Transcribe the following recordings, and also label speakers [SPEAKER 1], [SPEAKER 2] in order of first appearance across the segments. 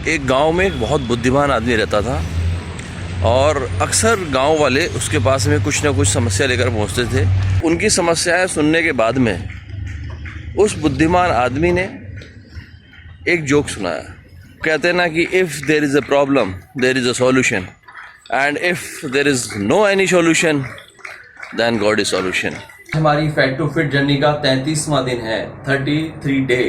[SPEAKER 1] एक गांव में एक बहुत बुद्धिमान आदमी रहता था और अक्सर गांव वाले उसके पास में कुछ ना कुछ समस्या लेकर पहुंचते थे। उनकी समस्याएं सुनने के बाद में उस बुद्धिमान आदमी ने एक जोक सुनाया। कहते हैं ना कि if there is a problem there is a solution and if there is no any solution then God is solution. हमारी फैट टू फिट जर्नी का 33वां दिन है, 33 डे।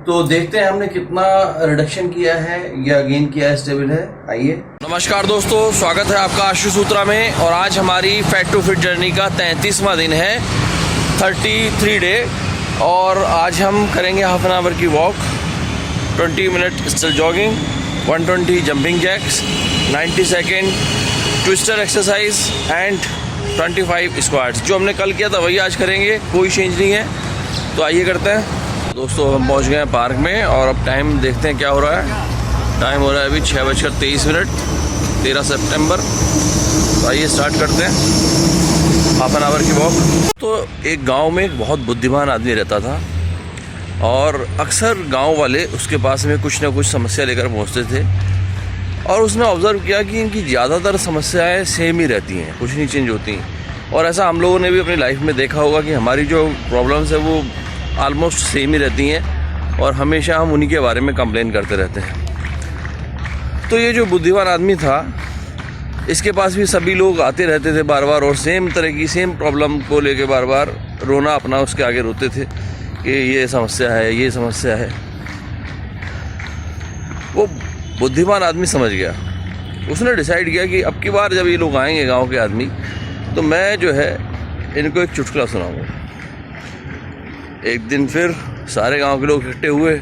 [SPEAKER 1] तो देखते हैं हमने कितना रिडक्शन किया है या गेन किया है, स्टेबल है। आइए। नमस्कार दोस्तों, स्वागत है आपका आशु सूत्रा में। और आज हमारी फैट टू फिट जर्नी का 33वां दिन है, 33 डे। और आज हम करेंगे हाफ एन आवर की walk, 20 minute still jogging, 120 jumping jacks, 90 second twister exercise and 25 squats. जो हमने कल किया था वही आज करेंगे, कोई चेंज नहीं है। तो आइए करते हैं। दोस्तों हम पहुंच गए हैं पार्क में और अब टाइम देखते हैं क्या हो रहा है। टाइम हो रहा है अभी 6:23, 13 सितंबर। तो आइए स्टार्ट करते हैं हाफ एन आवर की वॉक। तो एक गांव में एक बहुत बुद्धिमान आदमी रहता था और अक्सर गांव वाले उसके पास में कुछ ना कुछ समस्या लेकर पहुंचते थे। और उसने ऑब्ज़र्व किया कि इनकी ज़्यादातर समस्याएं सेम ही रहती हैं, कुछ नहीं चेंज होती। और ऐसा हम लोगों ने भी अपनी लाइफ में देखा होगा कि हमारी जो प्रॉब्लम्स है वो ऑलमोस्ट सेम ही रहती हैं और हमेशा हम उन्हीं के बारे में कंप्लेन करते रहते हैं। तो ये जो बुद्धिमान आदमी था, इसके पास भी सभी लोग आते रहते थे बार बार और सेम तरह की सेम प्रॉब्लम को लेके बार बार रोना अपना उसके आगे रोते थे कि ये समस्या है, ये समस्या है। वो बुद्धिमान आदमी समझ गया। उसने डिसाइड किया कि अब की बार जब ये लोग आएंगे गांव के आदमी, तो मैं जो है इनको एक चुटकुला सुनाऊंगा। एक दिन फिर सारे गांव के लोग इकट्ठे हुए,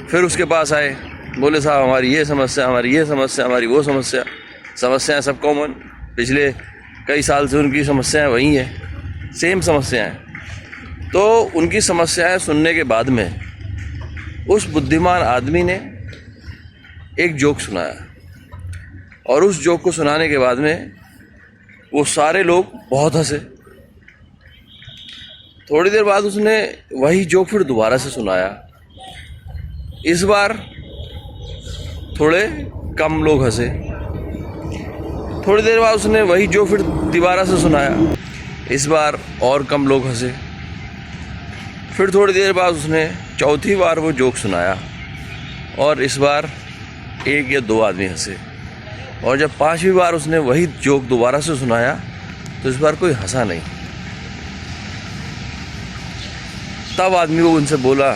[SPEAKER 1] फिर उसके पास आए, बोले साहब हमारी ये समस्या, हमारी ये समस्या, हमारी वो समस्या। समस्याएं सब कॉमन, पिछले कई साल से उनकी समस्याएं वही हैं, सेम समस्याएं। तो उनकी समस्याएं सुनने के बाद में उस बुद्धिमान आदमी ने एक जोक सुनाया और उस जोक को सुनाने के बाद में वो सारे लोग बहुत हंसे। थोड़ी देर बाद उसने वही जोक फिर दोबारा से सुनाया। इस बार थोड़े कम लोग हंसे। थोड़ी देर बाद उसने वही जोक फिर दोबारा से सुनाया। इस बार और कम लोग हंसे। फिर थोड़ी देर बाद उसने चौथी बार वो जोक सुनाया और इस बार 1 या 2 आदमी हंसे। और जब 5वीं बार उसने वही जोक दोबारा से सुनाया तो इस बार कोई हंसा नहीं। तब आदमी को उनसे बोला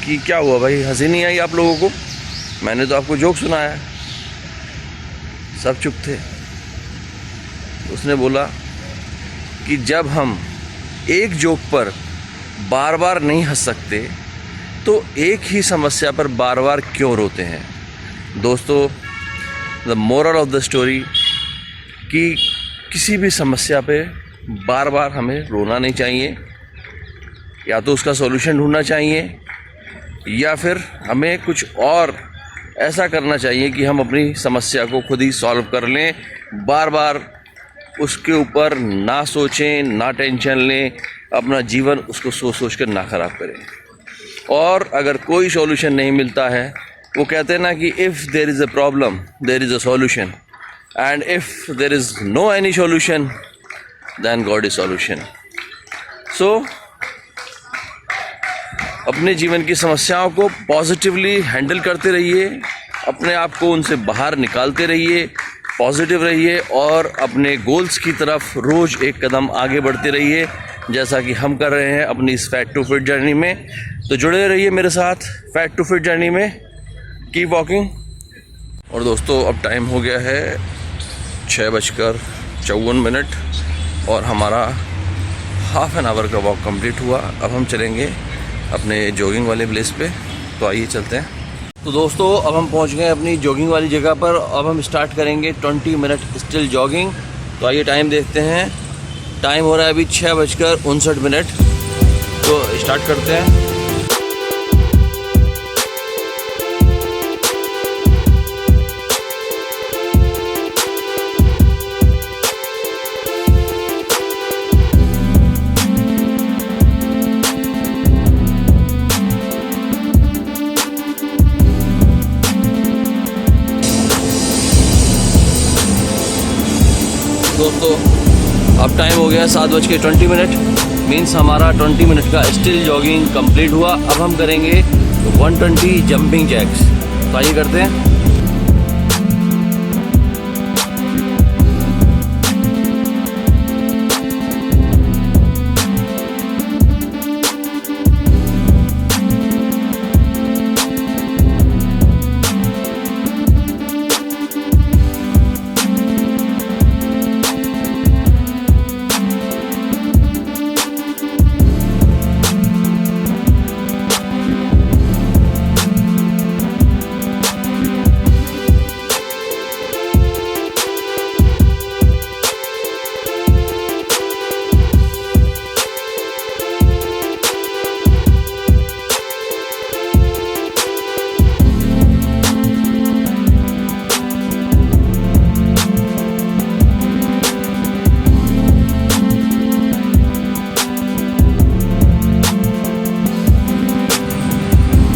[SPEAKER 1] कि क्या हुआ भाई, हंसी नहीं आई आप लोगों को? मैंने तो आपको जोक सुनाया। सब चुप थे। उसने बोला कि जब हम एक जोक पर बार बार नहीं हंस सकते तो एक ही समस्या पर बार बार क्यों रोते हैं? दोस्तों, the moral of the story कि किसी भी समस्या पे बार बार हमें रोना नहीं चाहिए, या तो उसका सॉल्यूशन ढूंढना चाहिए या फिर हमें कुछ और ऐसा करना चाहिए कि हम अपनी समस्या को खुद ही सॉल्व कर लें। बार बार उसके ऊपर ना सोचें, ना टेंशन लें, अपना जीवन उसको सोच सोच कर ना ख़राब करें। और अगर कोई सॉल्यूशन नहीं मिलता है, वो कहते हैं ना कि if there is a problem there is a solution and if there is no any solution then God is solution. So अपने जीवन की समस्याओं को पॉजिटिवली हैंडल करते रहिए, अपने आप को उनसे बाहर निकालते रहिए, पॉजिटिव रहिए और अपने गोल्स की तरफ रोज़ एक कदम आगे बढ़ते रहिए, जैसा कि हम कर रहे हैं अपनी इस फैट टू फिट जर्नी में। तो जुड़े रहिए मेरे साथ फैट टू फिट जर्नी में। Keep walking. और दोस्तों अब टाइम हो गया है 6:54 और हमारा हाफ एन आवर का वॉक कंप्लीट हुआ। अब हम चलेंगे अपने जॉगिंग वाले प्लेस पे। तो आइए चलते हैं। तो दोस्तों अब हम पहुंच गए अपनी जॉगिंग वाली जगह पर। अब हम स्टार्ट करेंगे 20 मिनट स्टिल जॉगिंग। तो आइए टाइम देखते हैं। टाइम हो रहा है अभी 6:59। तो स्टार्ट करते हैं। दोस्तों अब टाइम हो गया 7:20 मीन्स हमारा 20 मिनट का स्टिल जॉगिंग कंप्लीट हुआ। अब हम करेंगे 120 जंपिंग जैक्स। तो आइए करते हैं।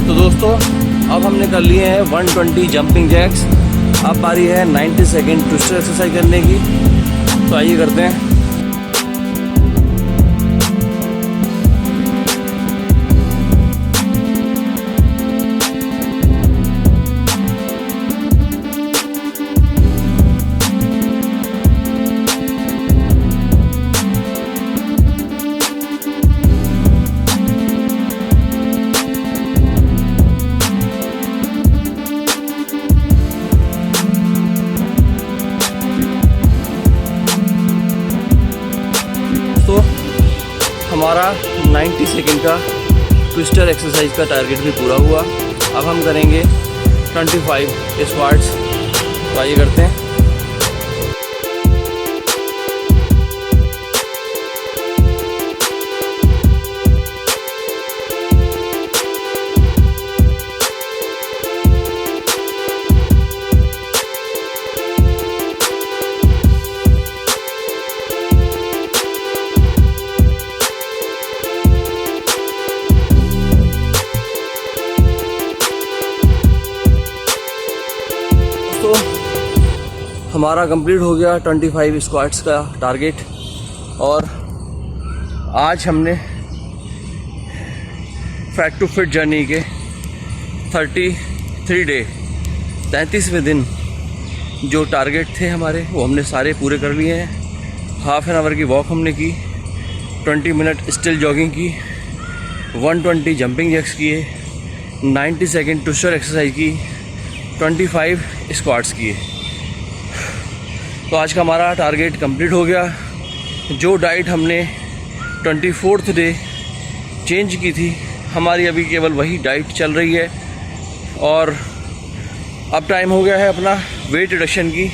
[SPEAKER 1] दोस्तों अब हमने कर लिए हैं 120 जंपिंग जैक्स। अब बारी है 90 सेकेंड ट्विस्टर एक्सरसाइज करने की। तो आइए करते हैं। तो हमारा 90 सेकेंड का ट्विस्टर एक्सरसाइज का टारगेट भी पूरा हुआ। अब हम करेंगे 25 स्क्वाट्स। तो आइए करते हैं। तो हमारा कंप्लीट हो गया 25 स्क्वाट्स का टारगेट। और आज हमने फैट टू फिट जर्नी के 33वें दिन जो टारगेट थे हमारे वो हमने सारे पूरे कर लिए हैं। हाफ एन आवर की वॉक हमने की, 20 मिनट स्टिल जॉगिंग की, 120 जंपिंग जैक्स किए, 90 सेकेंड ट्विस्टर एक्सरसाइज की, 25 स्क्वाट्स किए। तो आज का हमारा टारगेट कंप्लीट हो गया। जो डाइट हमने 24th डे चेंज की थी हमारी अभी केवल वही डाइट चल रही है। और अब टाइम हो गया है अपना वेट रिडक्शन की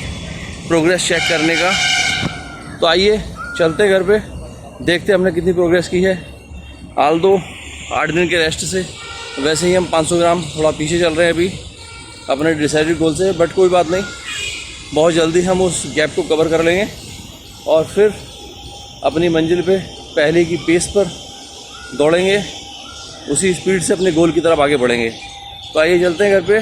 [SPEAKER 1] प्रोग्रेस चेक करने का। तो आइए चलते घर पे, देखते हमने कितनी प्रोग्रेस की है। आल्दो 8 दिन के रेस्ट से वैसे ही हम 500 ग्राम थोड़ा पीछे चल रहे हैं अभी अपने डिसाइडेड गोल से, बट कोई बात नहीं, बहुत जल्दी हम उस गैप को कवर कर लेंगे और फिर अपनी मंजिल पे पहले की पेस पर दौड़ेंगे, उसी स्पीड से अपने गोल की तरफ आगे बढ़ेंगे। तो आइए चलते हैं घर पे।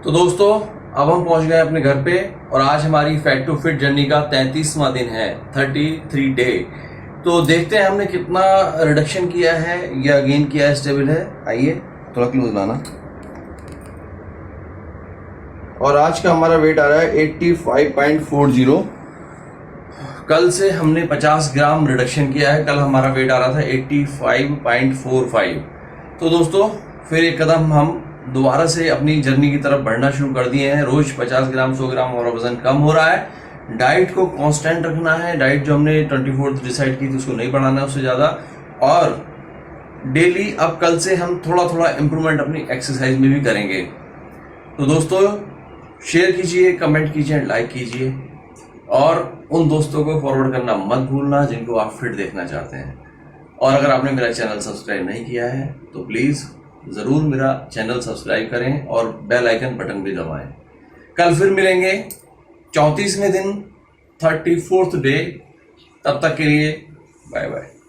[SPEAKER 1] तो दोस्तों अब हम पहुंच गए अपने घर पे और आज हमारी फैट टू फिट जर्नी का 33वां दिन है, 33 डे। तो देखते हैं हमने कितना रिडक्शन किया है या गेन किया है, स्टेबल है। आइए थोड़ा क्लोज लाना। और आज का हमारा वेट आ रहा है 85.40। कल से हमने 50 ग्राम रिडक्शन किया है। कल हमारा वेट आ रहा था 85.45। तो दोस्तों फिर एक कदम हम दोबारा से अपनी जर्नी की तरफ बढ़ना शुरू कर दिए हैं। रोज 50 ग्राम 100 ग्राम हमारा वजन कम हो रहा है। डाइट को कांस्टेंट रखना है। डाइट जो हमने 24th डिसाइड की थी उसको नहीं बढ़ाना है उससे ज़्यादा। और डेली अब कल से हम थोड़ा थोड़ा इम्प्रूवमेंट अपनी एक्सरसाइज में भी करेंगे। तो दोस्तों शेयर कीजिए, कमेंट कीजिए, लाइक कीजिए और उन दोस्तों को फॉरवर्ड करना मत भूलना जिनको आप फिट देखना चाहते हैं। और अगर आपने मेरा चैनल सब्सक्राइब नहीं किया है तो प्लीज़ ज़रूर मेरा चैनल सब्सक्राइब करें और बेल आइकन बटन भी दबाएं। कल फिर मिलेंगे 34वें दिन 34th डे। तब तक के लिए बाय बाय।